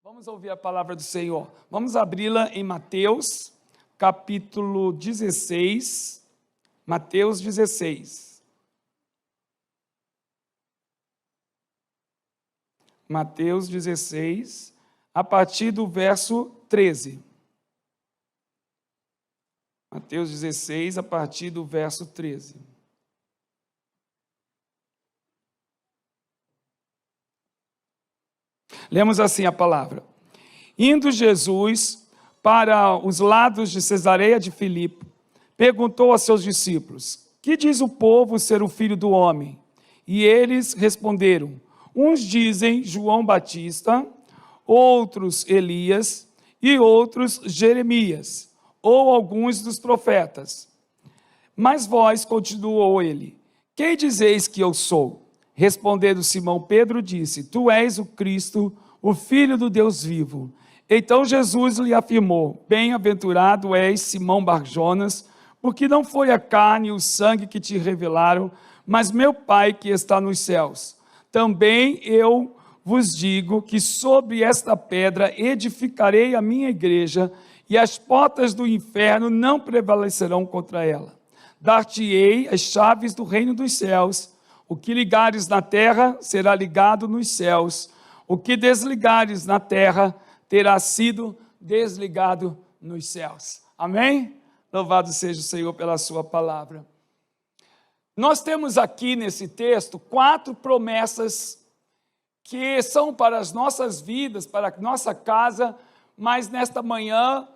Vamos ouvir a palavra do Senhor. Vamos abri-la em Mateus, capítulo 16. Mateus 16. Mateus 16, a partir do verso 13. Mateus 16, a partir do verso 13. Lemos assim a palavra. Indo Jesus para os lados de Cesareia de Filipe, perguntou a seus discípulos: que diz o povo ser o Filho do Homem? E eles responderam: uns dizem João Batista, outros Elias e outros Jeremias, ou alguns dos profetas. Mas vós, continuou ele, quem dizeis que eu sou? Respondendo Simão Pedro, disse: tu és o Cristo, o Filho do Deus vivo. Então Jesus lhe afirmou: bem-aventurado és, Simão Barjonas, porque não foi a carne e o sangue que te revelaram, mas meu Pai que está nos céus. Também eu vos digo que sobre esta pedra edificarei a minha igreja, e as portas do inferno não prevalecerão contra ela. Dar-te-ei as chaves do reino dos céus. O que ligares na terra será ligado nos céus. O que desligares na terra terá sido desligado nos céus. Amém? Louvado seja o Senhor pela sua palavra. Nós temos aqui nesse texto 4 promessas que são para as nossas vidas, para a nossa casa, mas nesta manhã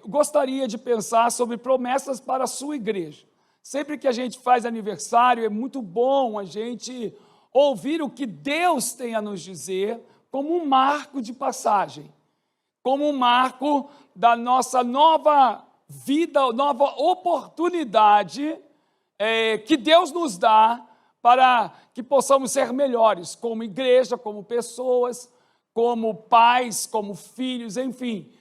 gostaria de pensar sobre promessas para a sua igreja. Sempre que a gente faz aniversário, é muito bom a gente ouvir o que Deus tem a nos dizer como um marco de passagem, como um marco da nossa nova vida, nova oportunidade que Deus nos dá para que possamos ser melhores como igreja, como pessoas, como pais, como filhos, enfim.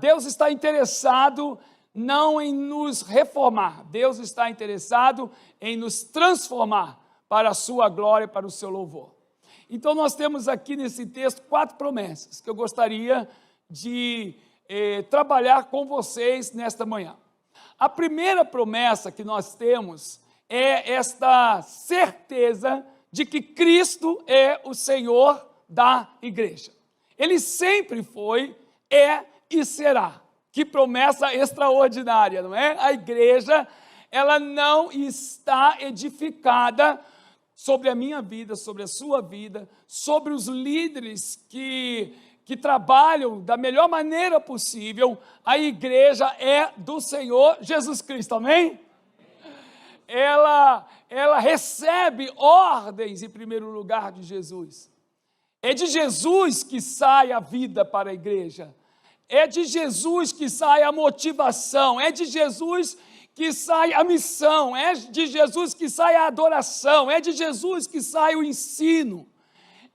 Deus está interessado não em nos reformar, Deus está interessado em nos transformar para a sua glória, para o seu louvor. Então nós temos aqui nesse texto 4 promessas que eu gostaria de trabalhar com vocês nesta manhã. A primeira promessa que nós temos é esta certeza de que Cristo é o Senhor da igreja. Ele sempre foi, é e será. Que promessa extraordinária, não é? A igreja, ela não está edificada sobre a minha vida, sobre a sua vida, sobre os líderes que trabalham da melhor maneira possível. A igreja é do Senhor Jesus Cristo, amém? Ela recebe ordens, em primeiro lugar, de Jesus. É de Jesus que sai a vida para a igreja. É de Jesus que sai a motivação, é de Jesus que sai a missão, é de Jesus que sai a adoração, é de Jesus que sai o ensino,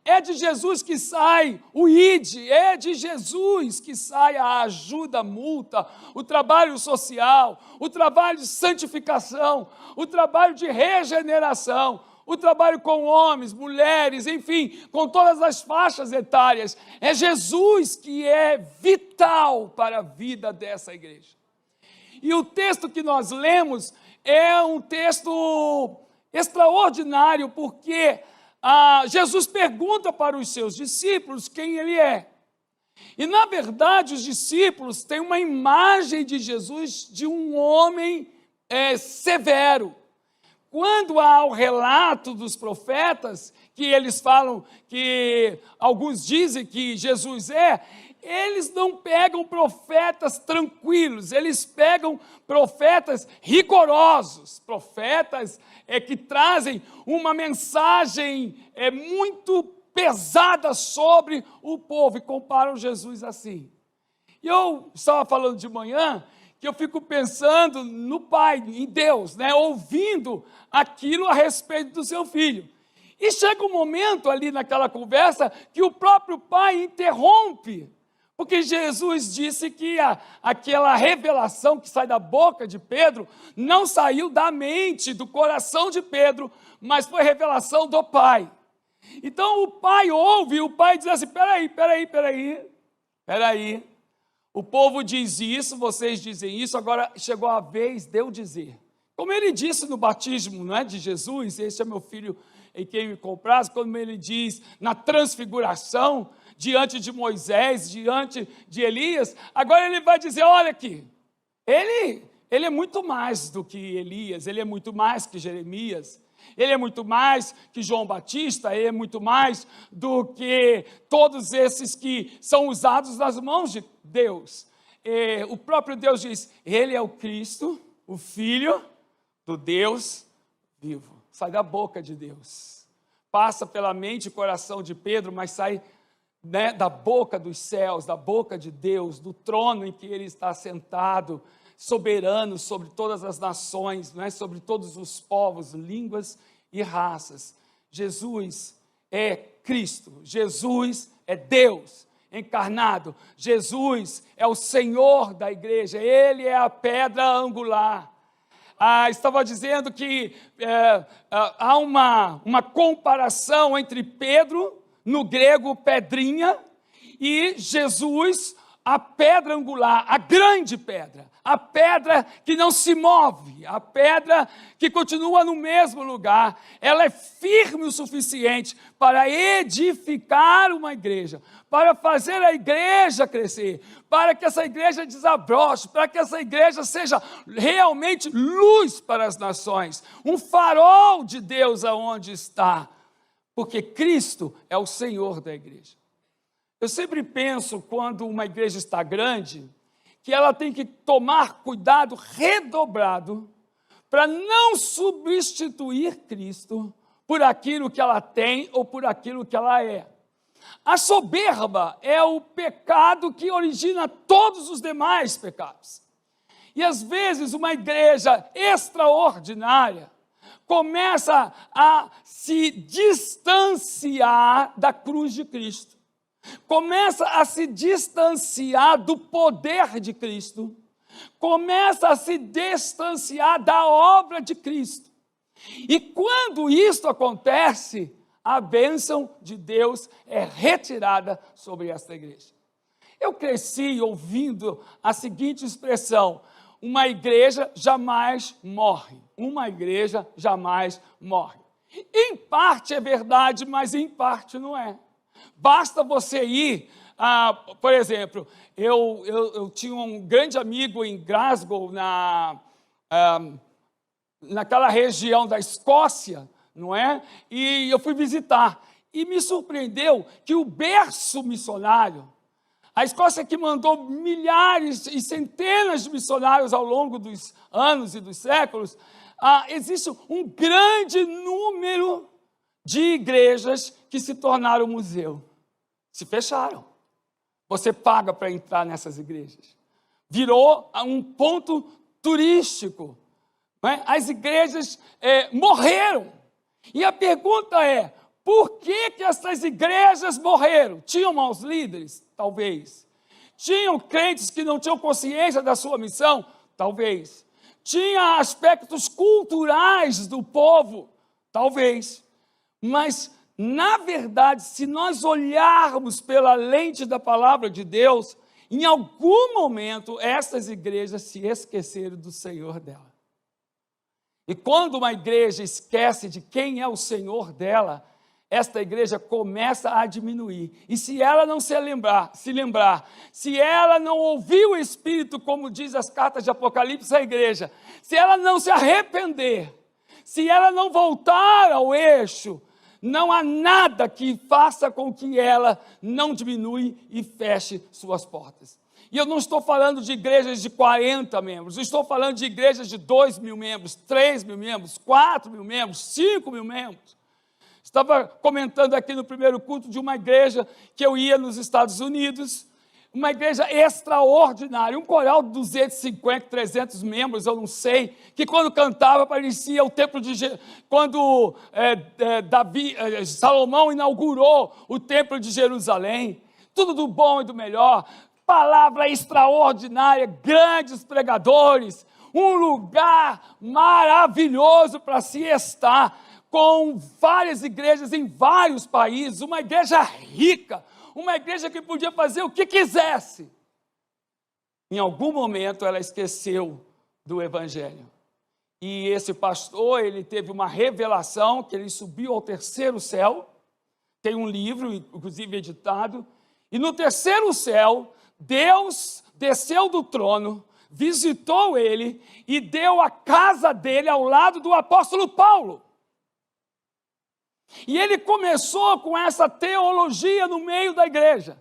é de Jesus que sai o ID, é de Jesus que sai a ajuda mútua, o trabalho social, o trabalho de santificação, o trabalho de regeneração, o trabalho com homens, mulheres, enfim, com todas as faixas etárias. É Jesus que é vital para a vida dessa igreja. E o texto que nós lemos é um texto extraordinário, porque Jesus pergunta para os seus discípulos quem ele é. E, na verdade, os discípulos têm uma imagem de Jesus de um homem severo. Quando há o relato dos profetas, que eles falam que alguns dizem que Jesus eles não pegam profetas tranquilos, eles pegam profetas rigorosos, profetas que trazem uma mensagem muito pesada sobre o povo e comparam Jesus assim. E eu estava falando de manhã que eu fico pensando no Pai, em Deus, ouvindo aquilo a respeito do seu filho. E chega um momento ali naquela conversa que o próprio Pai interrompe, porque Jesus disse que aquela revelação que sai da boca de Pedro não saiu da mente, do coração de Pedro, mas foi revelação do Pai. Então o Pai ouve, o Pai diz assim: peraí, espera aí, o povo diz isso, vocês dizem isso, agora chegou a vez de eu dizer. Como ele disse no batismo, não é, de Jesus, este é meu filho em quem me compraz, como ele diz na transfiguração, diante de Moisés, diante de Elias, agora ele vai dizer, olha aqui, ele é muito mais do que Elias, ele é muito mais que Jeremias, ele é muito mais que João Batista, ele é muito mais do que todos esses que são usados nas mãos de Deus. O próprio Deus diz, ele é o Cristo, o Filho do Deus vivo. Sai da boca de Deus. Passa pela mente e coração de Pedro, mas sai, né, da boca dos céus, da boca de Deus, do trono em que ele está sentado, soberano sobre todas as nações, não é? Sobre todos os povos, línguas e raças. Jesus é Cristo, Jesus é Deus encarnado, Jesus é o Senhor da igreja, Ele é a pedra angular. Estava dizendo que há uma comparação entre Pedro, no grego pedrinha, e Jesus, a pedra angular, a grande pedra, a pedra que não se move, a pedra que continua no mesmo lugar, ela é firme o suficiente para edificar uma igreja, para fazer a igreja crescer, para que essa igreja desabroche, para que essa igreja seja realmente luz para as nações, um farol de Deus aonde está, porque Cristo é o Senhor da igreja. Eu sempre penso, quando uma igreja está grande, que ela tem que tomar cuidado redobrado para não substituir Cristo por aquilo que ela tem ou por aquilo que ela é. A soberba é o pecado que origina todos os demais pecados. E às vezes uma igreja extraordinária começa a se distanciar da cruz de Cristo. Começa a se distanciar do poder de Cristo, começa a se distanciar da obra de Cristo. E quando isto acontece, a bênção de Deus é retirada sobre esta igreja. Eu cresci ouvindo a seguinte expressão, uma igreja jamais morre, uma igreja jamais morre. Em parte é verdade, mas em parte não é. Basta você ir, por exemplo, eu tinha um grande amigo em Glasgow, naquela região da Escócia, não é? E eu fui visitar, e me surpreendeu que o berço missionário, a Escócia que mandou milhares e centenas de missionários ao longo dos anos e dos séculos, existe um grande número de igrejas que se tornaram museu. Se fecharam. Você paga para entrar nessas igrejas. Virou um ponto turístico. Não é? As igrejas morreram. E a pergunta é, por que essas igrejas morreram? Tinham maus líderes? Talvez. Tinham crentes que não tinham consciência da sua missão? Talvez. Tinha aspectos culturais do povo? Talvez. Mas, na verdade, se nós olharmos pela lente da palavra de Deus, em algum momento, essas igrejas se esqueceram do Senhor dela. E quando uma igreja esquece de quem é o Senhor dela, esta igreja começa a diminuir. E se ela não se lembrar, se ela não ouvir o Espírito, como diz as cartas de Apocalipse à igreja, se ela não se arrepender, se ela não voltar ao eixo, não há nada que faça com que ela não diminui e feche suas portas. E eu não estou falando de igrejas de 40 membros, eu estou falando de igrejas de 2.000 membros, 3.000 membros, 4.000 membros, 5.000 membros. Estava comentando aqui no primeiro culto de uma igreja que eu ia nos Estados Unidos, uma igreja extraordinária, um coral de 250, 300 membros, eu não sei, que quando cantava parecia o templo de... Quando Salomão inaugurou o templo de Jerusalém, tudo do bom e do melhor, palavra extraordinária, grandes pregadores, um lugar maravilhoso para se estar, com várias igrejas em vários países, uma igreja rica, uma igreja que podia fazer o que quisesse. Em algum momento ela esqueceu do evangelho. E esse pastor, ele teve uma revelação que ele subiu ao terceiro céu. Tem um livro, inclusive editado. E no terceiro céu, Deus desceu do trono, visitou ele e deu a casa dele ao lado do apóstolo Paulo. E ele começou com essa teologia no meio da igreja,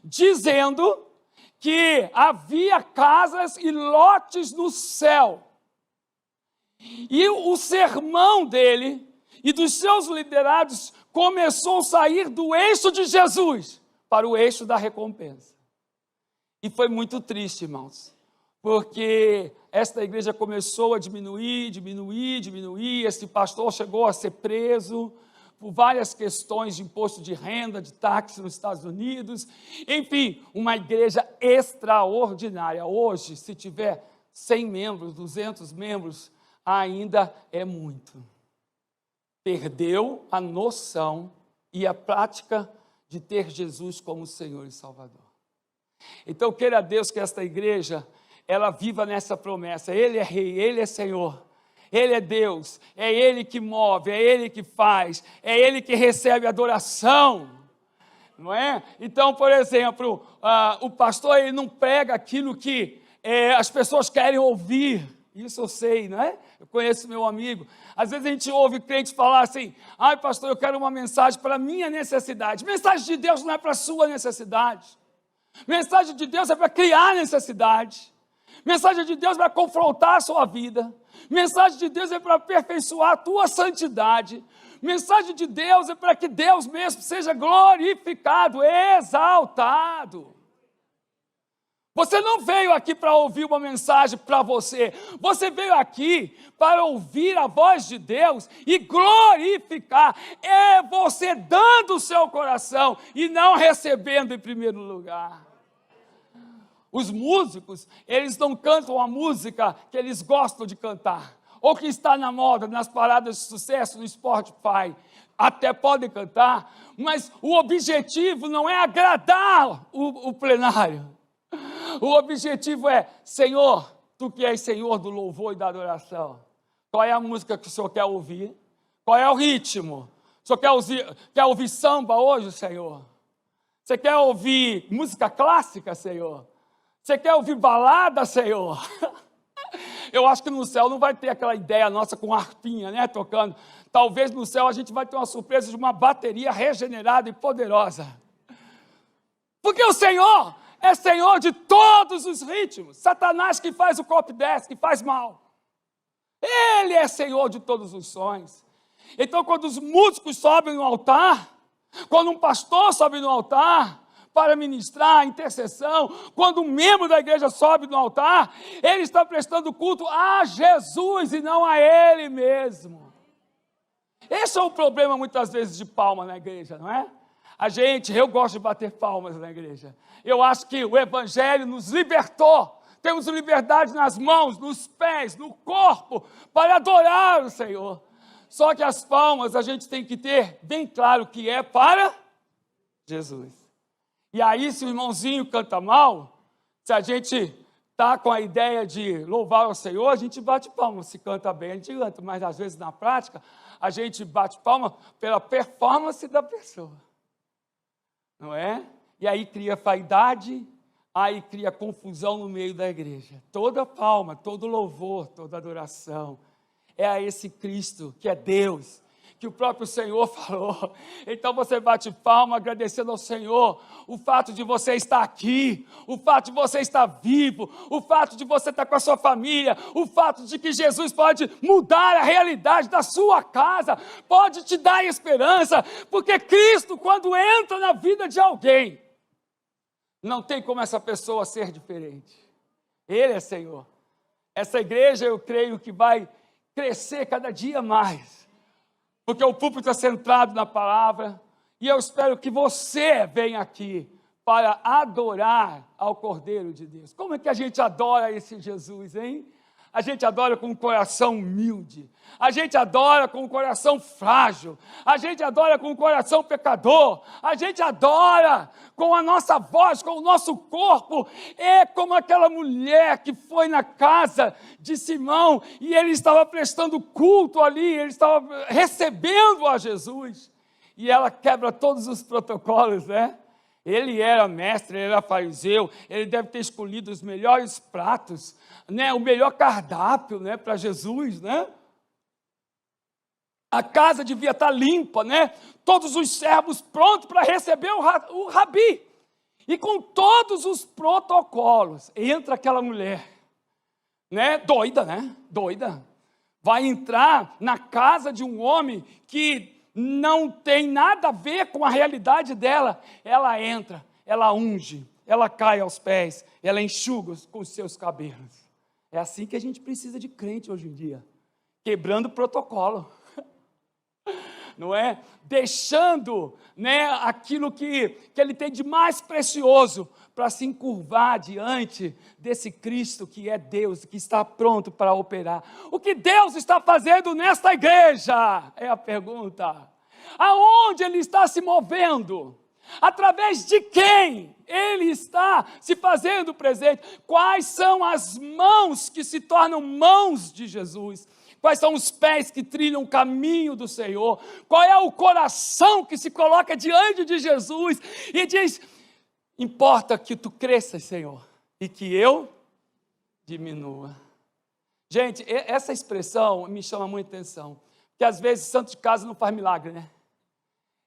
dizendo que havia casas e lotes no céu. E o sermão dele e dos seus liderados começou a sair do eixo de Jesus para o eixo da recompensa. E foi muito triste, irmãos, porque esta igreja começou a diminuir, esse pastor chegou a ser preso por várias questões de imposto de renda, de táxi nos Estados Unidos, enfim, uma igreja extraordinária. Hoje, se tiver 100 membros, 200 membros, ainda é muito. Perdeu a noção e a prática de ter Jesus como Senhor e Salvador. Então, queira Deus que esta igreja, ela viva nessa promessa. Ele é Rei, Ele é Senhor, Ele é Deus, é Ele que move, é Ele que faz, é Ele que recebe adoração, não é? Então, por exemplo, o pastor, ele não prega aquilo que as pessoas querem ouvir. Isso eu sei, não é? Eu conheço meu amigo. Às vezes a gente ouve crente falar assim: ai, pastor, eu quero uma mensagem para a minha necessidade. Mensagem de Deus não é para a sua necessidade. Mensagem de Deus é para criar necessidade. Mensagem de Deus é para confrontar a sua vida. Mensagem de Deus é para aperfeiçoar a tua santidade. Mensagem de Deus é para que Deus mesmo seja glorificado, exaltado. Você não veio aqui para ouvir uma mensagem para você. Você veio aqui para ouvir a voz de Deus e glorificar. É você dando o seu coração e não recebendo em primeiro lugar. Os músicos, eles não cantam a música que eles gostam de cantar, ou que está na moda, nas paradas de sucesso, no Spotify. Até podem cantar, mas o objetivo não é agradar o plenário. O objetivo é: Senhor, Tu que és Senhor do louvor e da adoração, qual é a música que o Senhor quer ouvir? Qual é o ritmo? O Senhor quer ouvir samba hoje, Senhor? Você quer ouvir música clássica, Senhor? Você quer ouvir balada, Senhor? Eu acho que no céu não vai ter aquela ideia nossa com harpinha, né, tocando. Talvez no céu a gente vai ter uma surpresa de uma bateria regenerada e poderosa. Porque o Senhor é Senhor de todos os ritmos. Satanás que faz o copy dance, que faz mal. Ele é Senhor de todos os sons. Então, quando os músicos sobem no altar, quando um pastor sobe no altar para ministrar a intercessão, quando um membro da igreja sobe no altar, ele está prestando culto a Jesus e não a ele mesmo. Esse é o problema muitas vezes de palma na igreja, não é? Eu gosto de bater palmas na igreja. Eu acho que o evangelho nos libertou. Temos liberdade nas mãos, nos pés, no corpo, para adorar o Senhor. Só que as palmas a gente tem que ter bem claro que é para Jesus. E aí, se o irmãozinho canta mal, se a gente está com a ideia de louvar o Senhor, a gente bate palma. Se canta bem, a gente canta. Mas às vezes na prática, a gente bate palma pela performance da pessoa. Não é? E aí cria vaidade, aí cria confusão no meio da igreja. Toda palma, todo louvor, toda adoração é a esse Cristo que é Deus, que o próprio Senhor falou. Então você bate palma agradecendo ao Senhor o fato de você estar aqui, o fato de você estar vivo, o fato de você estar com a sua família, o fato de que Jesus pode mudar a realidade da sua casa, pode te dar esperança, porque Cristo, quando entra na vida de alguém, não tem como essa pessoa ser diferente. Ele é Senhor. Essa igreja, eu creio que vai crescer cada dia mais, porque o púlpito é centrado na palavra, e eu espero que você venha aqui para adorar ao Cordeiro de Deus. Como é que a gente adora esse Jesus, hein? a gente adora com um coração humilde, a gente adora com um coração frágil, a gente adora com um coração pecador, a gente adora com a nossa voz, com o nosso corpo. É como aquela mulher que foi na casa de Simão e ele estava prestando culto ali, ele estava recebendo a Jesus, e ela quebra todos os protocolos, né? Ele era mestre, ele era fariseu, ele deve ter escolhido os melhores pratos, né? O melhor cardápio, né? Para Jesus, né? A casa devia estar limpa, né? Todos os servos prontos para receber o rabi. E com todos os protocolos, entra aquela mulher, né? Doida, né? Doida. Vai entrar na casa de um homem que não tem nada a ver com a realidade dela. Ela entra, ela unge, ela cai aos pés, ela enxuga com os seus cabelos. É assim que a gente precisa de crente hoje em dia, quebrando o protocolo, não é? Deixando, né, aquilo que ele tem de mais precioso para se encurvar diante desse Cristo que é Deus, que está pronto para operar. O que Deus está fazendo nesta igreja? É a pergunta. Aonde Ele está se movendo? Através de quem Ele está se fazendo presente? Quais são as mãos que se tornam mãos de Jesus? Quais são os pés que trilham o caminho do Senhor? Qual é o coração que se coloca diante de Jesus e diz: importa que tu cresças, Senhor, e que eu diminua. Gente, essa expressão me chama muita atenção, porque às vezes santo de casa não faz milagre, né?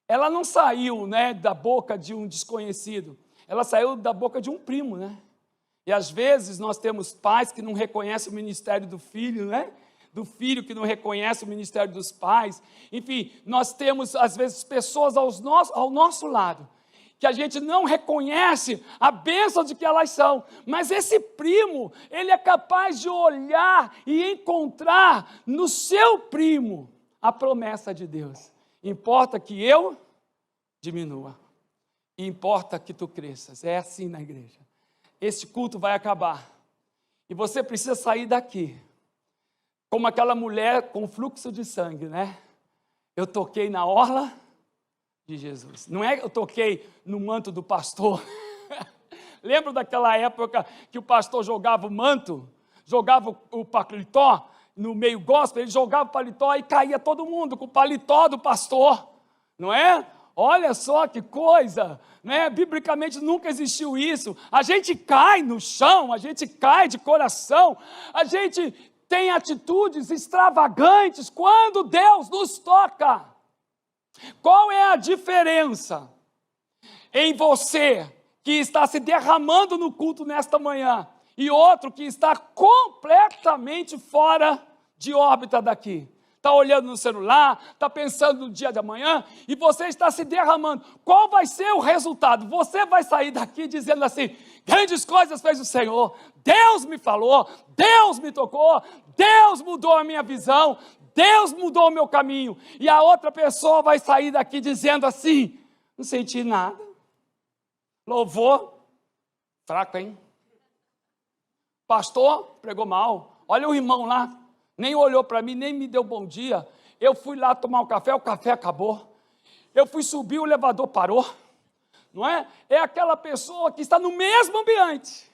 Ela não saiu, né, da boca de um desconhecido, ela saiu da boca de um primo, né? E às vezes nós temos pais que não reconhecem o ministério do filho, né? Do filho que não reconhece o ministério dos pais. Enfim, nós temos às vezes pessoas ao nosso lado, que a gente não reconhece a bênção de que elas são, mas esse primo, ele é capaz de olhar e encontrar no seu primo a promessa de Deus. Importa que eu diminua, e importa que tu cresças. É assim na igreja. Esse culto vai acabar, e você precisa sair daqui, como aquela mulher com fluxo de sangue, né? Eu toquei na orla de Jesus. Não é que eu toquei no manto do pastor. Lembra daquela época que o pastor jogava o manto, jogava o paletó no meio gospel, ele jogava o paletó e caía todo mundo com o paletó do pastor, não é? Olha só que coisa, né? Biblicamente nunca existiu isso. A gente cai no chão, a gente cai de coração, a gente tem atitudes extravagantes quando Deus nos toca. Qual é a diferença em você que está se derramando no culto nesta manhã e outro que está completamente fora de órbita daqui? Está olhando no celular, está pensando no dia de amanhã e você está se derramando. Qual vai ser o resultado? Você vai sair daqui dizendo assim: grandes coisas fez o Senhor, Deus me falou, Deus me tocou, Deus mudou a minha visão, Deus mudou o meu caminho. E a outra pessoa vai sair daqui dizendo assim: não senti nada. Louvor, fraco, hein? Pastor, pregou mal. Olha o irmão lá, nem olhou para mim, nem me deu bom dia. Eu fui lá tomar um café, o café acabou. Eu fui subir, o elevador parou. Não é? É aquela pessoa que está no mesmo ambiente,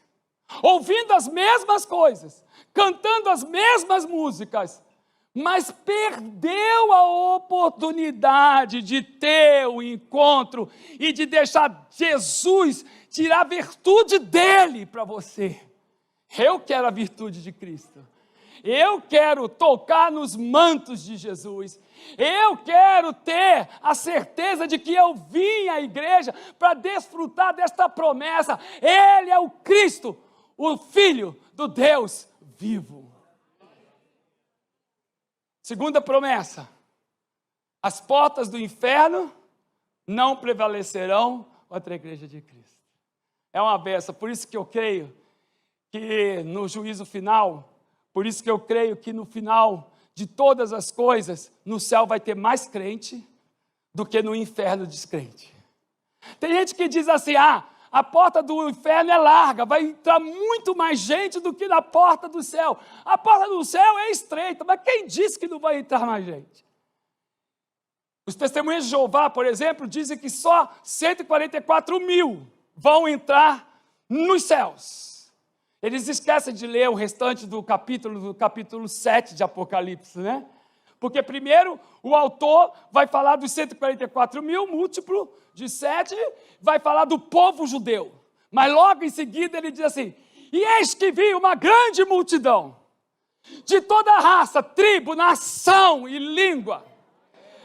ouvindo as mesmas coisas, cantando as mesmas músicas, mas perdeu a oportunidade de ter o encontro e de deixar Jesus tirar a virtude dele para você. Eu quero a virtude de Cristo. Eu quero tocar nos mantos de Jesus. Eu quero ter a certeza de que eu vim à igreja para desfrutar desta promessa. Ele é o Cristo, o Filho do Deus vivo. Segunda promessa: as portas do inferno não prevalecerão contra a igreja de Cristo. É uma benção, por isso que eu creio que no juízo final, por isso que eu creio que no final de todas as coisas, no céu vai ter mais crente do que no inferno descrente. Tem gente que diz assim: a A porta do inferno é larga, vai entrar muito mais gente do que na porta do céu. A porta do céu é estreita, mas quem disse que não vai entrar mais gente? Os testemunhas de Jeová, por exemplo, dizem que só 144 mil vão entrar nos céus. Eles esquecem de ler o restante do capítulo 7 de Apocalipse, né? Porque primeiro o autor vai falar dos 144 mil, múltiplo de 7, vai falar do povo judeu. Mas logo em seguida ele diz assim: e eis que vi uma grande multidão, de toda raça, tribo, nação e língua,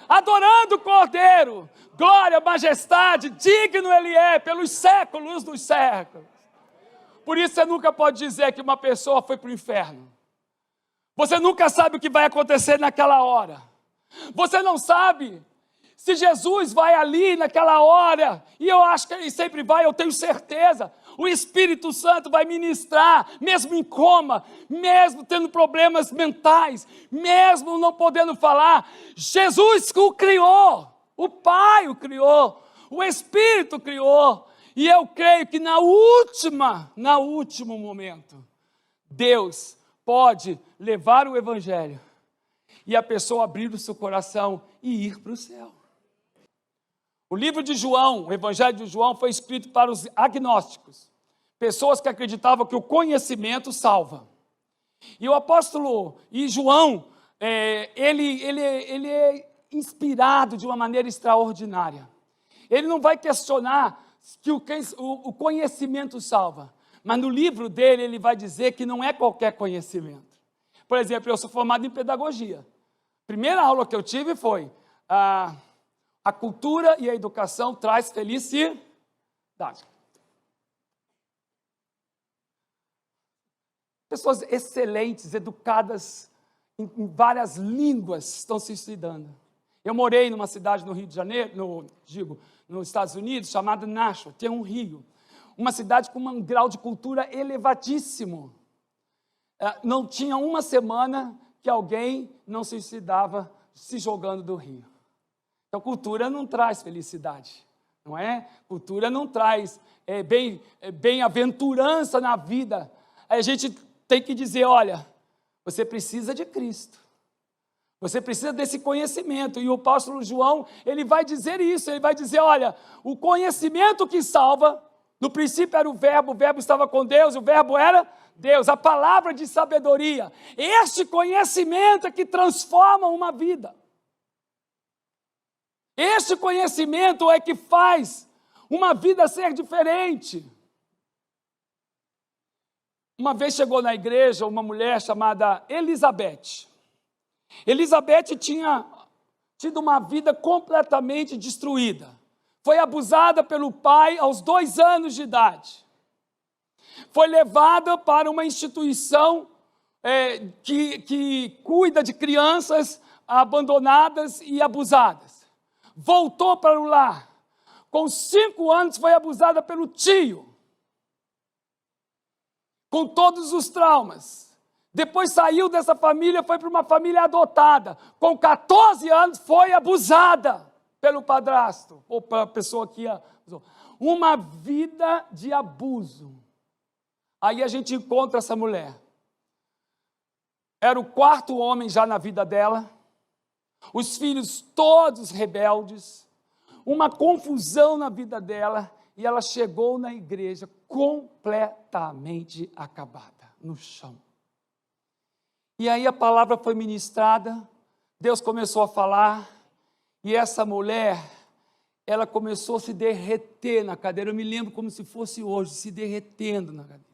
adorando o Cordeiro, glória, majestade, digno Ele é, pelos séculos dos séculos. Por isso você nunca pode dizer que uma pessoa foi para o inferno. Você nunca sabe o que vai acontecer naquela hora. Você não sabe se Jesus vai ali naquela hora, e eu acho que Ele sempre vai, eu tenho certeza. O Espírito Santo vai ministrar, mesmo em coma, mesmo tendo problemas mentais, mesmo não podendo falar. Jesus o criou, o Pai o criou, o Espírito criou. E eu creio que no último momento, Deus pode levar o Evangelho e a pessoa abrir o seu coração e ir para o céu. O livro de João, o Evangelho de João, foi escrito para os agnósticos, pessoas que acreditavam que o conhecimento salva. E o apóstolo, João, ele é inspirado de uma maneira extraordinária. Ele não vai questionar que o conhecimento salva, mas no livro dele ele vai dizer que não é qualquer conhecimento. Por exemplo, eu sou formado em pedagogia. A primeira aula que eu tive foi a cultura e a educação traz felicidade. Pessoas excelentes, educadas em várias línguas estão se estudando. Eu morei numa cidade no Rio de Janeiro, nos Estados Unidos, chamada Nashville, tem um rio. Uma cidade com um grau de cultura elevadíssimo. Não tinha uma semana que alguém não se suicidava se jogando do rio. Então, cultura não traz felicidade, não é? Cultura não traz bem-aventurança na vida. Aí a gente tem que dizer, olha, você precisa de Cristo. Você precisa desse conhecimento. E o apóstolo João, ele vai dizer isso, ele vai dizer, olha, o conhecimento que salva, no princípio era o verbo estava com Deus, o verbo era Deus, a palavra de sabedoria. Este conhecimento é que transforma uma vida. Este conhecimento é que faz uma vida ser diferente. Uma vez chegou na igreja uma mulher chamada Elizabeth. Elizabeth tinha tido uma vida completamente destruída. Foi abusada pelo pai aos 2 anos de idade. Foi levada para uma instituição que cuida de crianças abandonadas e abusadas. Voltou para o lar. Com 5 anos foi abusada pelo tio. Com todos os traumas. Depois saiu dessa família, foi para uma família adotada. Com 14 anos foi abusada pelo padrasto, ou pela pessoa que abusou. Uma vida de abuso. Aí a gente encontra essa mulher. Era o 4º homem já na vida dela. Os filhos todos rebeldes. Uma confusão na vida dela. E ela chegou na igreja completamente acabada, no chão. E aí a palavra foi ministrada, Deus começou a falar, e essa mulher, ela começou a se derreter na cadeira. Eu me lembro como se fosse hoje, se derretendo na cadeira.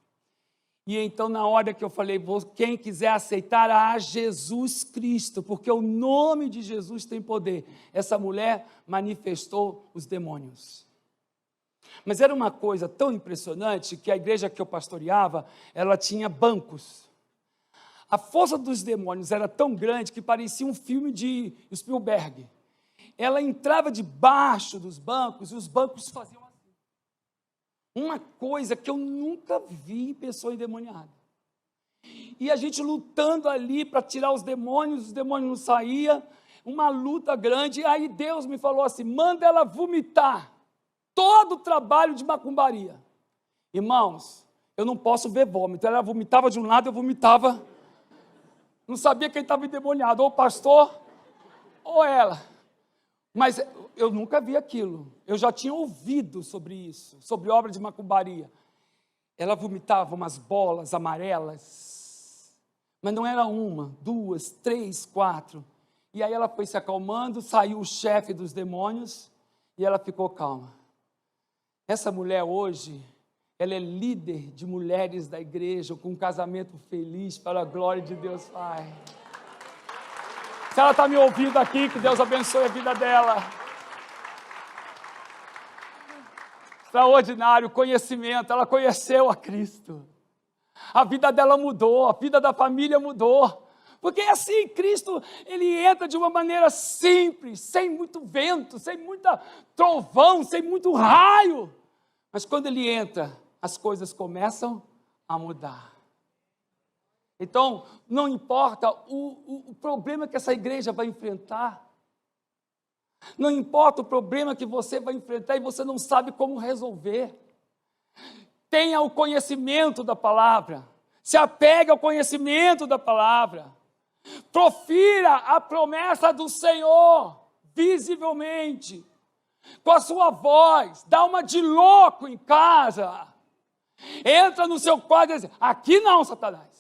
E então, na hora que eu falei, quem quiser aceitar a Jesus Cristo, porque o nome de Jesus tem poder, essa mulher manifestou os demônios. Mas era uma coisa tão impressionante que a igreja que eu pastoreava, ela tinha bancos. A força dos demônios era tão grande que parecia um filme de Spielberg. Ela entrava debaixo dos bancos e os bancos faziam assim. Uma coisa que eu nunca vi em pessoa endemoniada. E a gente lutando ali para tirar os demônios não saíam, uma luta grande. Aí Deus me falou assim, manda ela vomitar todo o trabalho de macumbaria. Irmãos, eu não posso ver vômito. Ela vomitava de um lado, eu vomitava. Não sabia quem estava endemoniado, ou o pastor, ou ela. Mas eu nunca vi aquilo. Eu já tinha ouvido sobre isso, sobre obra de macumbaria. Ela vomitava umas bolas amarelas, mas não era uma, duas, três, quatro. E aí ela foi se acalmando, saiu o chefe dos demônios e ela ficou calma. Essa mulher hoje, ela é líder de mulheres da igreja, com um casamento feliz para a glória de Deus Pai. Se ela está me ouvindo aqui, que Deus abençoe a vida dela. Extraordinário conhecimento, ela conheceu a Cristo. A vida dela mudou, a vida da família mudou. Porque assim, Cristo, ele entra de uma maneira simples, sem muito vento, sem muita trovão, sem muito raio. Mas quando ele entra, as coisas começam a mudar. Então, não importa o problema que essa igreja vai enfrentar, não importa o problema que você vai enfrentar e você não sabe como resolver, tenha o conhecimento da palavra, se apegue ao conhecimento da palavra, profira a promessa do Senhor, visivelmente, com a sua voz, dá uma de louco em casa, entra no seu quarto e diz, aqui não, Satanás.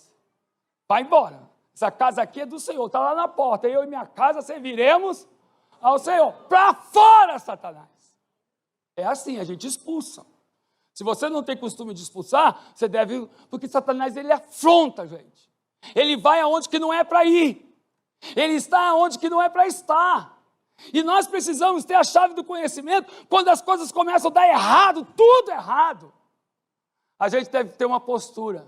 Vai embora, essa casa aqui é do Senhor, está lá na porta, eu e minha casa serviremos ao Senhor. Para fora, Satanás. É assim, a gente expulsa. Se você não tem costume de expulsar, você deve, porque Satanás, ele afronta a gente. Ele vai aonde que não é para ir. Ele está aonde que não é para estar. E nós precisamos ter a chave do conhecimento quando as coisas começam a dar errado, tudo errado. A gente deve ter uma postura.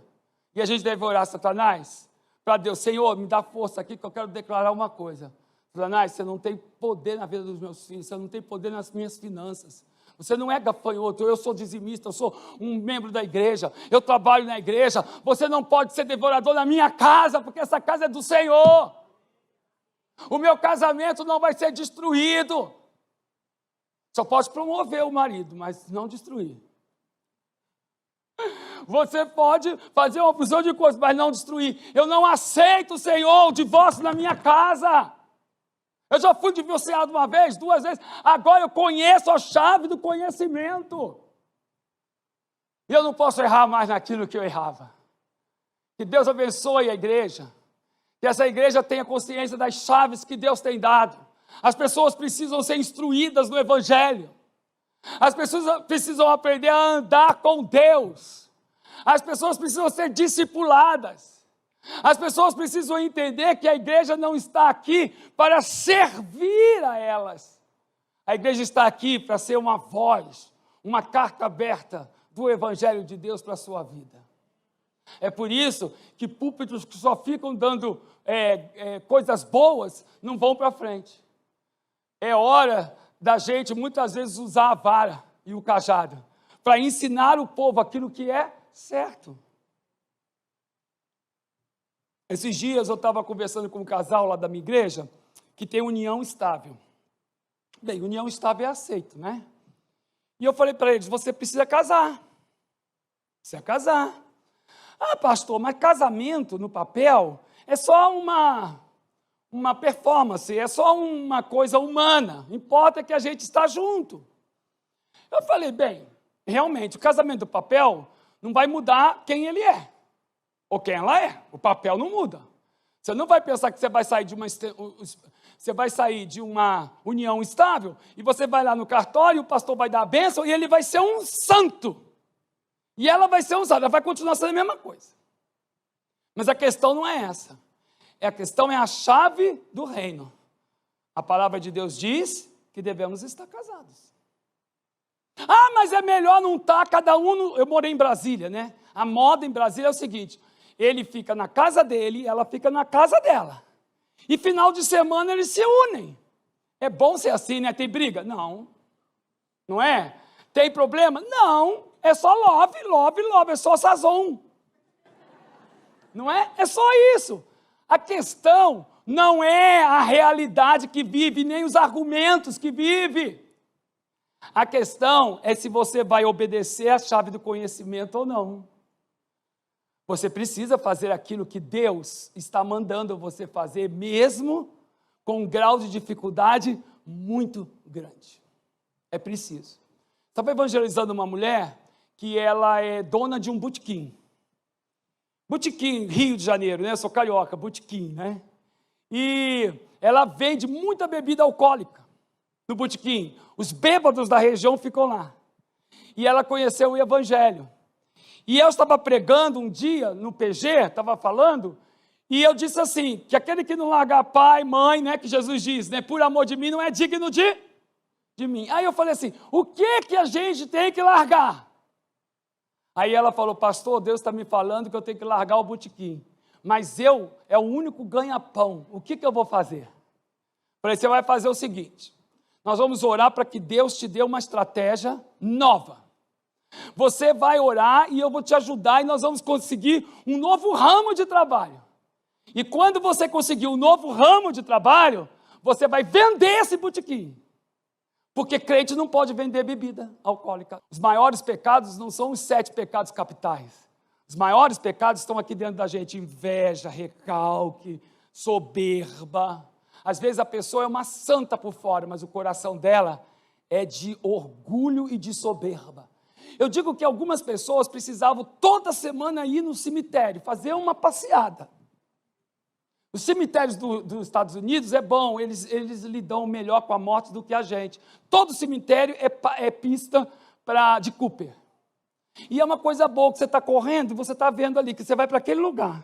E a gente deve orar, Satanás, para Deus, Senhor, me dá força aqui que eu quero declarar uma coisa. Satanás, você não tem poder na vida dos meus filhos, você não tem poder nas minhas finanças. Você não é gafanhoto, eu sou dizimista, eu sou um membro da igreja, eu trabalho na igreja. Você não pode ser devorador na minha casa, porque essa casa é do Senhor. O meu casamento não vai ser destruído. Só pode promover o marido, mas não destruir. Você pode fazer uma opção de coisas, mas não destruir. Eu não aceito, Senhor, o divórcio na minha casa. Eu já fui divorciado uma vez, duas vezes. Agora eu conheço a chave do conhecimento. E eu não posso errar mais naquilo que eu errava. Que Deus abençoe a igreja. Que essa igreja tenha consciência das chaves que Deus tem dado. As pessoas precisam ser instruídas no Evangelho. As pessoas precisam aprender a andar com Deus. As pessoas precisam ser discipuladas. As pessoas precisam entender que a igreja não está aqui para servir a elas. A igreja está aqui para ser uma voz, uma carta aberta do Evangelho de Deus para a sua vida. É por isso que púlpitos que só ficam dando coisas boas não vão para frente. É hora da gente muitas vezes usar a vara e o cajado para ensinar o povo aquilo que é certo. Esses dias eu estava conversando com um casal lá da minha igreja que tem união estável. Bem, união estável é aceito, né? E eu falei para eles, você precisa casar. Precisa casar. Ah, pastor, mas casamento no papel é só uma performance, é só uma coisa humana. Importa que a gente está junto. Eu falei, bem, realmente, o casamento do papel não vai mudar quem ele é, ou quem ela é. O papel não muda. Você não vai pensar que você vai sair de uma união estável e você vai lá no cartório, o pastor vai dar a bênção e ele vai ser um santo. E ela vai ser usada, ela vai continuar sendo a mesma coisa. Mas a questão não é essa. A questão é a chave do reino. A palavra de Deus diz que devemos estar casados. Ah, mas é melhor não estar cada um... Eu morei em Brasília, né? A moda em Brasília é o seguinte, ele fica na casa dele, ela fica na casa dela. E final de semana eles se unem. É bom ser assim, né? Tem briga? Não. Não é? Tem problema? Não. É só love, love, love. É só sazon. Não é? É só isso. A questão não é a realidade que vive, nem os argumentos que vive. A questão é se você vai obedecer à chave do conhecimento ou não. Você precisa fazer aquilo que Deus está mandando você fazer, mesmo com um grau de dificuldade muito grande. É preciso. Estava evangelizando uma mulher que ela é dona de um botequim. Botequim, Rio de Janeiro, né? Eu sou carioca, botequim, né? E ela vende muita bebida alcoólica no botequim. Os bêbados da região ficam lá. E ela conheceu o evangelho. E eu estava pregando um dia no PG, estava falando, e eu disse assim, que aquele que não largar pai, mãe, né, que Jesus diz, né, por amor de mim, não é digno de mim. Aí eu falei assim, o que a gente tem que largar? Aí ela falou, pastor, Deus está me falando que eu tenho que largar o botequim, mas é o único ganha-pão, o que eu vou fazer? Falei, você vai fazer o seguinte, nós vamos orar para que Deus te dê uma estratégia nova. Você vai orar e eu vou te ajudar e nós vamos conseguir um novo ramo de trabalho. E quando você conseguir um novo ramo de trabalho, você vai vender esse botequim. Porque crente não pode vender bebida alcoólica. Os maiores pecados não são os 7 pecados capitais. Os maiores pecados estão aqui dentro da gente. Inveja, recalque, soberba. Às vezes a pessoa é uma santa por fora, mas o coração dela é de orgulho e de soberba. Eu digo que algumas pessoas precisavam toda semana ir no cemitério, fazer uma passeada. Os cemitérios dos Estados Unidos é bom, eles lidam melhor com a morte do que a gente. Todo cemitério é pista de Cooper. E é uma coisa boa que você está correndo e você está vendo ali, que você vai para aquele lugar.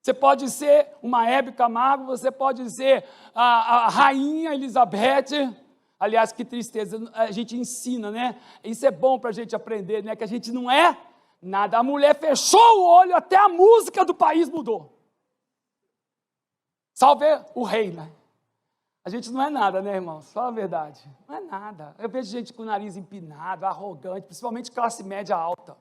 Você pode ser uma Hebe Camargo, você pode ser a Rainha Elizabeth. Aliás, que tristeza, a gente ensina, né? Isso é bom para a gente aprender, né? Que a gente não é nada. A mulher fechou o olho, até a música do país mudou. Salve o rei, né? A gente não é nada, né, irmãos? Fala a verdade. Não é nada. Eu vejo gente com o nariz empinado, arrogante, principalmente classe média alta.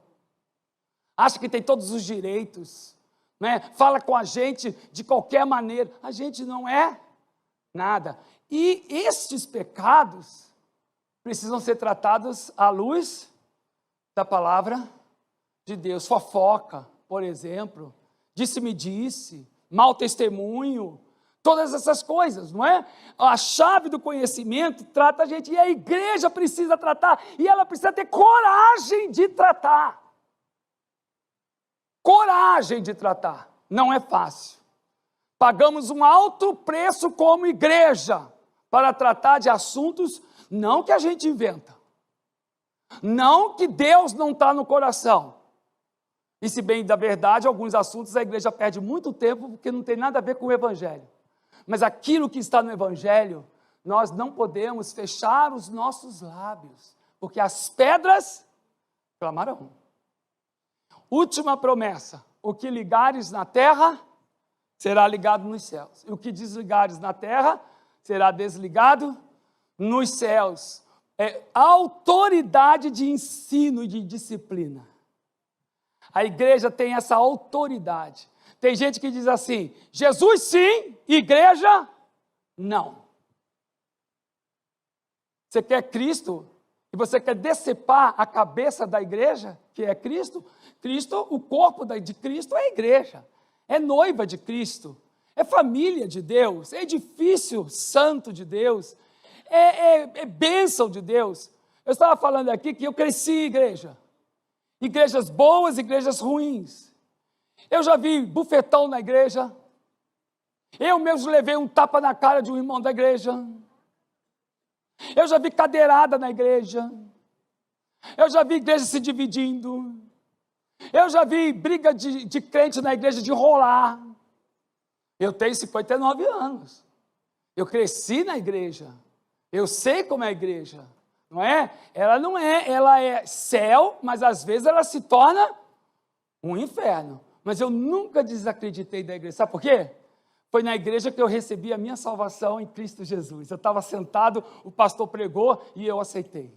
Acha que tem todos os direitos, né? Fala com a gente de qualquer maneira. A gente não é nada. E estes pecados precisam ser tratados à luz da palavra de Deus. Fofoca, por exemplo, disse-me-disse, mau testemunho, todas essas coisas, não é? A chave do conhecimento trata a gente, e a igreja precisa tratar, e ela precisa ter coragem de tratar. Coragem de tratar. Não é fácil. Pagamos um alto preço como igreja para tratar de assuntos não que a gente inventa, não que Deus não está no coração. E se bem da verdade, alguns assuntos a igreja perde muito tempo porque não tem nada a ver com o evangelho. Mas aquilo que está no evangelho, nós não podemos fechar os nossos lábios, porque as pedras clamarão. Última promessa, o que ligares na terra, será ligado nos céus. E o que desligares na terra, será desligado nos céus. É autoridade de ensino e de disciplina. A igreja tem essa autoridade. Tem gente que diz assim, Jesus sim, igreja não. Você quer Cristo e você quer decepar a cabeça da igreja, que é Cristo? Cristo, o corpo de Cristo é a igreja, é noiva de Cristo, é família de Deus, é edifício santo de Deus, é bênção de Deus. Eu estava falando aqui que eu cresci em igreja. Igrejas boas, igrejas ruins. Eu já vi bufetão na igreja. Eu mesmo levei um tapa na cara de um irmão da igreja. Eu já vi cadeirada na igreja. Eu já vi igreja se dividindo. Eu já vi briga de crente na igreja de rolar. Eu tenho 59 anos. Eu cresci na igreja. Eu sei como é a igreja. Não é? Ela é céu, mas às vezes ela se torna um inferno. Mas eu nunca desacreditei da igreja. Sabe por quê? Foi na igreja que eu recebi a minha salvação em Cristo Jesus. Eu estava sentado, o pastor pregou e eu aceitei.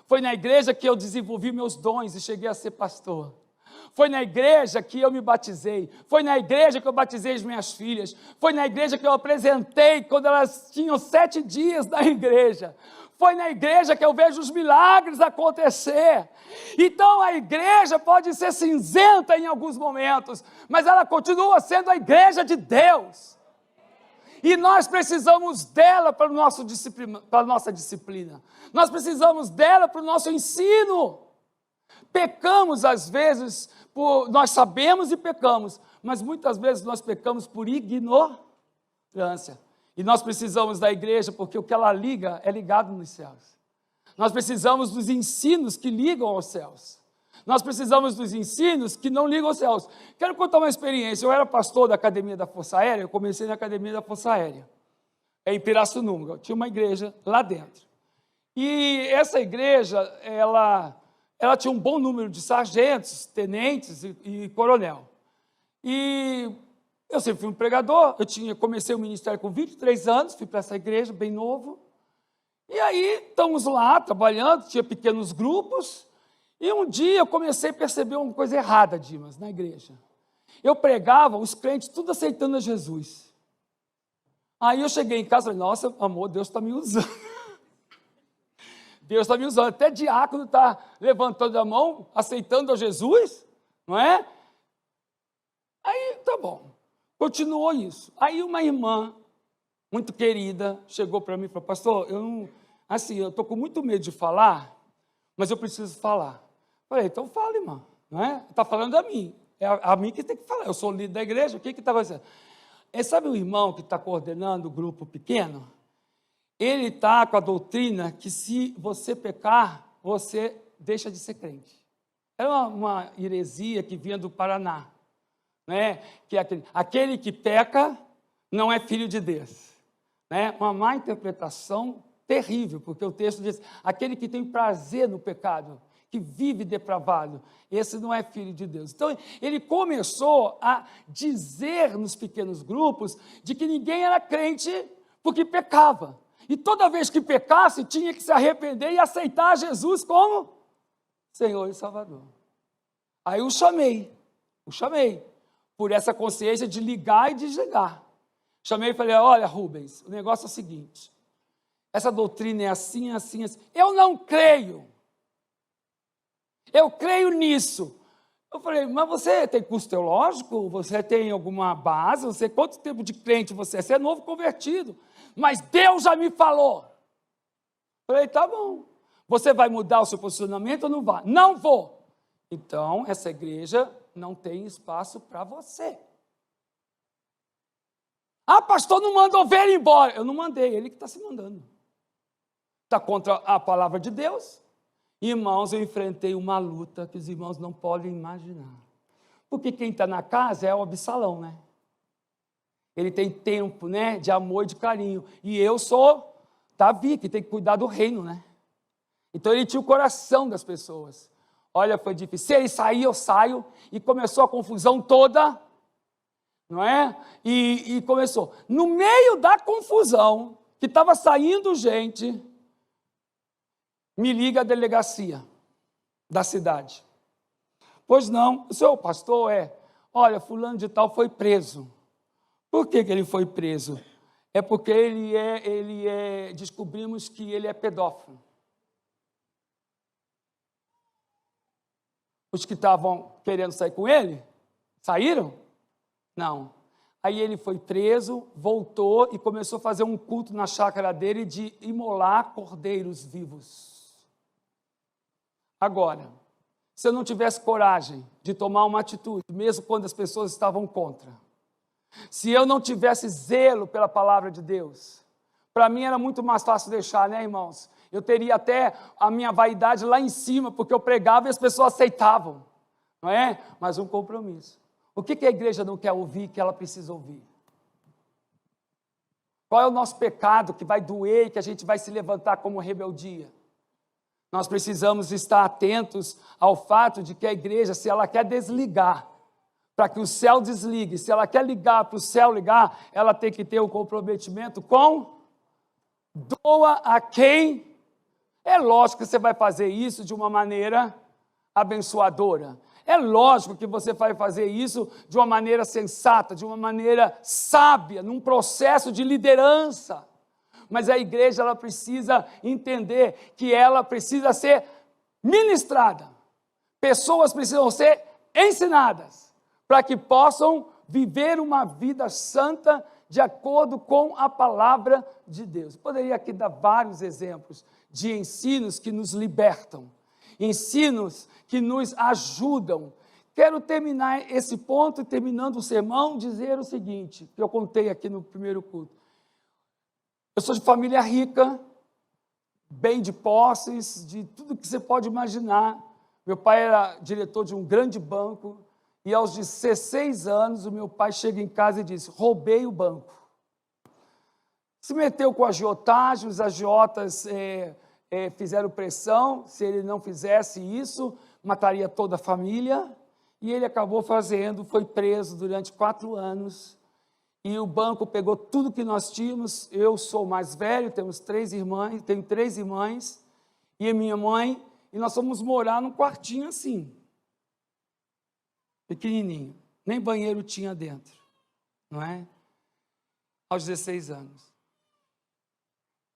Foi na igreja que eu desenvolvi meus dons e cheguei a ser pastor. Foi na igreja que eu me batizei. Foi na igreja que eu batizei as minhas filhas. Foi na igreja que eu apresentei quando elas tinham 7 dias na igreja. Foi na igreja que eu vejo os milagres acontecer. Então a igreja pode ser cinzenta em alguns momentos, mas ela continua sendo a igreja de Deus. E nós precisamos dela para a nossa disciplina. Nós precisamos dela para o nosso ensino. Pecamos às vezes, nós sabemos e pecamos, mas muitas vezes nós pecamos por ignorância. E nós precisamos da igreja porque o que ela liga é ligado nos céus. Nós precisamos dos ensinos que ligam aos céus. Nós precisamos dos ensinos que não ligam aos céus. Quero contar uma experiência. Eu era pastor da Academia da Força Aérea, eu comecei na Academia da Força Aérea, em Pirassununga. Tinha uma igreja lá dentro. E essa igreja, ela tinha um bom número de sargentos, tenentes e coronel. E eu sempre fui um pregador, comecei o ministério com 23 anos, fui para essa igreja, bem novo. E aí, estamos lá, trabalhando, tinha pequenos grupos, e um dia eu comecei a perceber uma coisa errada, Dimas, na igreja. Eu pregava, os crentes tudo aceitando a Jesus. Aí eu cheguei em casa e falei, nossa, amor, Deus está me usando. Deus está me usando, até diácono está levantando a mão, aceitando a Jesus, não é? Aí, tá bom, continuou isso. Aí uma irmã, muito querida, chegou para mim e falou, pastor, eu estou com muito medo de falar, mas eu preciso falar. Falei, então fala, irmã, não é? Está falando a mim, é a mim que tem que falar, eu sou o líder da igreja, o que está fazendo? Sabe o irmão que está coordenando o grupo pequeno? Ele está com a doutrina que se você pecar, você deixa de ser crente. Era uma heresia que vinha do Paraná, né? Que é aquele que peca não é filho de Deus. Né? Uma má interpretação terrível, porque o texto diz, aquele que tem prazer no pecado, que vive depravado, esse não é filho de Deus. Então, ele começou a dizer nos pequenos grupos de que ninguém era crente porque pecava. E toda vez que pecasse, tinha que se arrepender e aceitar Jesus como Senhor e Salvador. Aí eu chamei, por essa consciência de ligar e desligar. Chamei e falei, olha, Rubens, o negócio é o seguinte, essa doutrina é assim, assim, assim. Eu não creio. Eu creio nisso. Eu falei, mas você tem curso teológico? Você tem alguma base? Quanto tempo de crente você é? Você é novo convertido. Mas Deus já me falou. Eu falei, tá bom. Você vai mudar o seu posicionamento ou não vai? Não vou. Então, essa igreja não tem espaço para você. Ah, pastor, não mandou ver ele embora. Eu não mandei, ele que está se mandando. Está contra a palavra de Deus. Irmãos, eu enfrentei uma luta que os irmãos não podem imaginar. Porque quem está na casa é o Absalão, né? Ele tem tempo, né, de amor e de carinho. E eu sou Davi, que tem que cuidar do reino, né? Então ele tinha o coração das pessoas. Olha, foi difícil. Se ele sair, eu saio. E começou a confusão toda, não é? E começou. No meio da confusão, que estava saindo gente, me liga a delegacia da cidade. Pois não, o senhor pastor olha, fulano de tal foi preso. Por que ele foi preso? É porque descobrimos que ele é pedófilo. Os que estavam querendo sair com ele, saíram? Não. Aí ele foi preso, voltou e começou a fazer um culto na chácara dele de imolar cordeiros vivos. Agora, se eu não tivesse coragem de tomar uma atitude, mesmo quando as pessoas estavam contra, se eu não tivesse zelo pela palavra de Deus, para mim era muito mais fácil deixar, né, irmãos? Eu teria até a minha vaidade lá em cima, porque eu pregava e as pessoas aceitavam, não é? Mas um compromisso. O que a igreja não quer ouvir, que ela precisa ouvir? Qual é o nosso pecado que vai doer e que a gente vai se levantar como rebeldia? Nós precisamos estar atentos ao fato de que a igreja, se ela quer desligar, para que o céu desligue, se ela quer ligar para o céu ligar, ela tem que ter um comprometimento com doa a quem. É lógico que você vai fazer isso de uma maneira abençoadora. É lógico que você vai fazer isso de uma maneira sensata, de uma maneira sábia, num processo de liderança. mas a igreja ela precisa entender que ela precisa ser ministrada. Pessoas precisam ser ensinadas para que possam viver uma vida santa de acordo com a palavra de Deus. Poderia aqui dar vários exemplos de ensinos que nos libertam, ensinos que nos ajudam. Quero terminar esse ponto, terminando o sermão, dizer o seguinte, que eu contei aqui no primeiro culto. Eu sou de família rica, bem de posses, de tudo que você pode imaginar. Meu pai era diretor de um grande banco, e aos 16 anos, o meu pai chega em casa e diz, roubei o banco. Se meteu com a agiotagem, os agiotas fizeram pressão, se ele não fizesse isso, mataria toda a família, e ele acabou fazendo, foi preso durante 4 anos, e o banco pegou tudo que nós tínhamos. Eu sou o mais velho, tenho 3 irmãs, e a minha mãe, e nós fomos morar num quartinho assim, pequenininho, nem banheiro tinha dentro, não é? Aos 16 anos.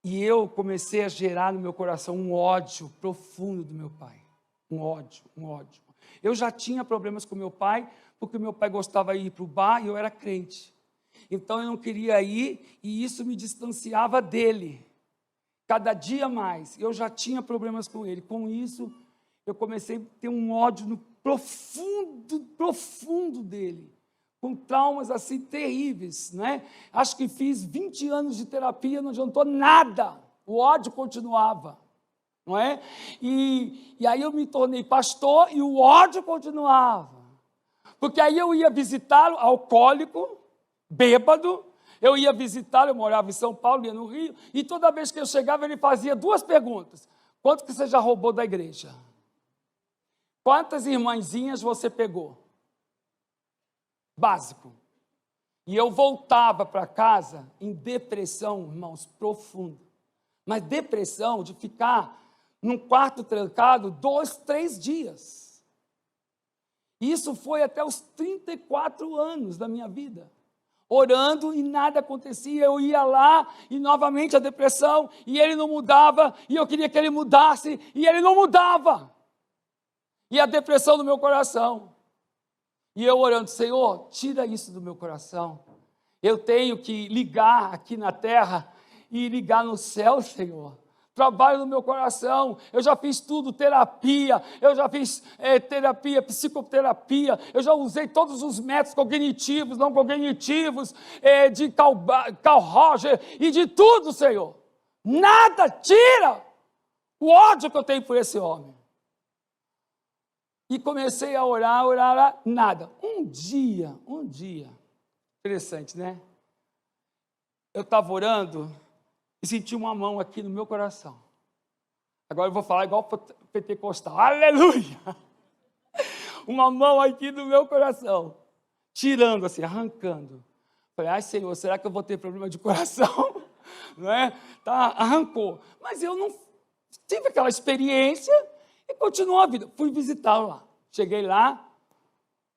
E eu comecei a gerar no meu coração um ódio profundo do meu pai, um ódio. Eu já tinha problemas com meu pai, porque meu pai gostava de ir para o bar e eu era crente. Então eu não queria ir e isso me distanciava dele. Cada dia mais, eu já tinha problemas com ele. Com isso, eu comecei a ter um ódio profundo dele, com traumas assim terríveis, né? Acho que fiz 20 anos de terapia, não adiantou nada, o ódio continuava, não é? E aí eu me tornei pastor e o ódio continuava, porque aí eu ia visitá-lo, alcoólico, bêbado, eu ia visitá-lo, eu morava em São Paulo, ia no Rio, e toda vez que eu chegava ele fazia 2 perguntas, quanto que você já roubou da igreja? Quantas irmãzinhas você pegou? Básico. E eu voltava para casa em depressão, irmãos, profunda. Mas depressão de ficar num quarto trancado 2, 3 dias. Isso foi até os 34 anos da minha vida. Orando e nada acontecia, eu ia lá e novamente a depressão, e ele não mudava, e eu queria que ele mudasse, e ele não mudava. E a depressão no meu coração. E eu orando, Senhor, tira isso do meu coração. Eu tenho que ligar aqui na terra e ligar no céu, Senhor. Trabalho no meu coração. Eu já fiz tudo, terapia. Eu já fiz terapia, psicoterapia. Eu já usei todos os métodos cognitivos, não cognitivos, de Carl Roger e de tudo, Senhor. Nada tira o ódio que eu tenho por esse homem. E comecei a orar, nada. Um dia, interessante, né? Eu estava orando e senti uma mão aqui no meu coração. Agora eu vou falar igual pentecostal. Aleluia! Uma mão aqui no meu coração, tirando assim, arrancando. Falei, ai Senhor, será que eu vou ter problema de coração? Não é? Tá, arrancou. Mas eu não tive aquela experiência. E continuou a vida. Fui visitá-lo lá. Cheguei lá.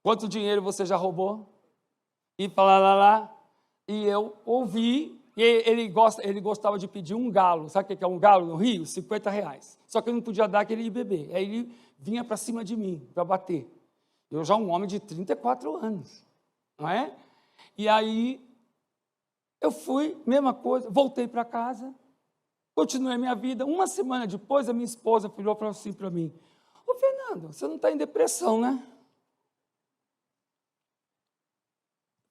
Quanto dinheiro você já roubou? E lá. E eu ouvi. E ele gostava de pedir um galo. Sabe o que é um galo no Rio? R$50. Só que eu não podia dar, que ele ia beber. Aí ele vinha para cima de mim, para bater. Eu já um homem de 34 anos. Não é? E aí eu fui, mesma coisa, voltei para casa. Continuei minha vida. Uma semana depois, a minha esposa virou assim para mim. Ô, Fernando, você não está em depressão, né?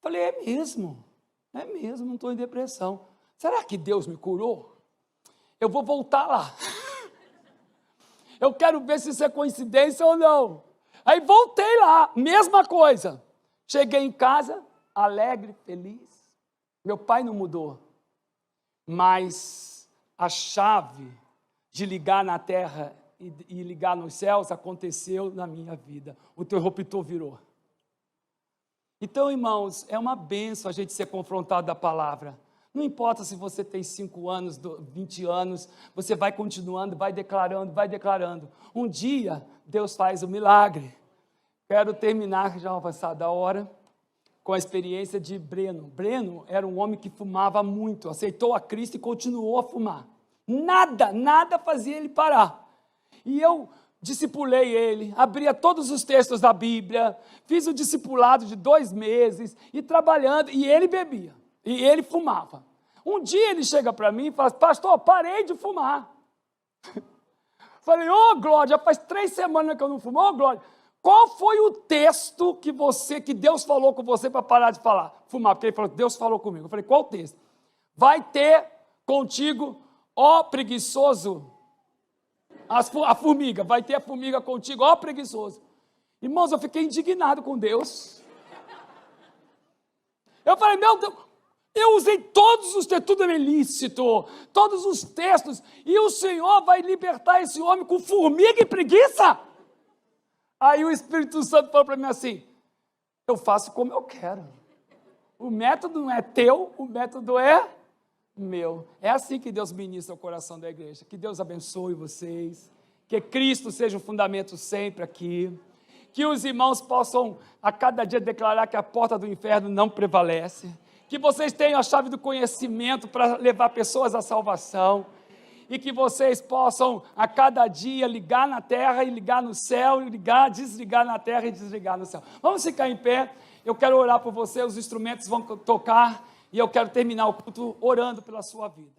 Falei, é mesmo, não estou em depressão. Será que Deus me curou? Eu vou voltar lá. Eu quero ver se isso é coincidência ou não. Aí voltei lá, mesma coisa. Cheguei em casa, alegre, feliz. Meu pai não mudou, mas a chave de ligar na terra e ligar nos céus aconteceu na minha vida. O interruptor virou. Então, irmãos, é uma bênção a gente ser confrontado da palavra. Não importa se você tem 5 anos, 20 anos, você vai continuando, vai declarando. Um dia, Deus faz o milagre. Quero terminar, já avançada a hora, com a experiência de Breno. Breno era um homem que fumava muito, aceitou a Cristo e continuou a fumar. Nada fazia ele parar. E eu discipulei ele, abria todos os textos da Bíblia, fiz o discipulado de 2 meses, e trabalhando, e ele bebia, e ele fumava. Um dia ele chega para mim e fala: pastor, parei de fumar. Falei: ô Glória, já faz 3 semanas que eu não fumo. Ô Glória, qual foi o texto que Deus falou com você para parar de fumar? Porque ele falou: Deus falou comigo. Eu falei: qual texto? Vai ter contigo, ó preguiçoso, a formiga, vai ter a formiga contigo, ó preguiçoso. Irmãos, eu fiquei indignado com Deus. Eu falei: meu Deus, eu usei todos os textos, tudo é ilícito, todos os textos, e o Senhor vai libertar esse homem com formiga e preguiça? Aí o Espírito Santo falou para mim assim: eu faço como eu quero. O método não é teu, o método é meu. É assim que Deus ministra o coração da igreja. Que Deus abençoe vocês, que Cristo seja o fundamento sempre aqui, que os irmãos possam a cada dia declarar que a porta do inferno não prevalece, que vocês tenham a chave do conhecimento para levar pessoas à salvação, e que vocês possam a cada dia ligar na terra e ligar no céu, e desligar na terra e desligar no céu. Vamos ficar em pé, eu quero orar por você, os instrumentos vão tocar, e eu quero terminar o culto orando pela sua vida.